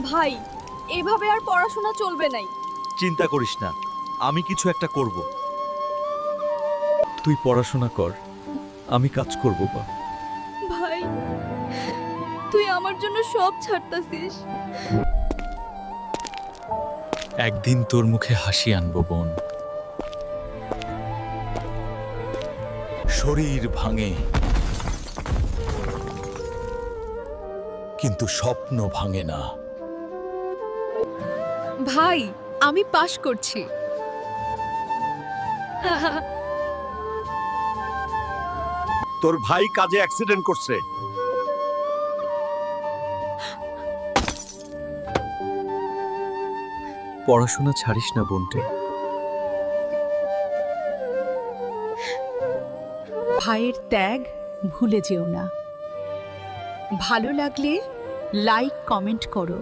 ভাই, এভাবে আর পড়াশোনা চলবে নাই। চিন্তা করিস না, আমি কিছু একটা করব। তুই পড়াশোনা কর, আমি কাজ করব বা। ভাই, তুই আমার জন্য সব ছাড়তাছিস। একদিন তোর মুখে হাসি আনবো বোন। শরীর ভাঙে, কিন্তু স্বপ্ন ভাঙে না। ভাই, আমি পাশ করছি। তোর ভাই কাজে অ্যাক্সিডেন্ট করছে। পড়াশোনা ছাড়িস না বোনটে। ভাইয়ের ত্যাগ ভুলে যেও না। ভালো লাগলে লাইক কমেন্ট করো।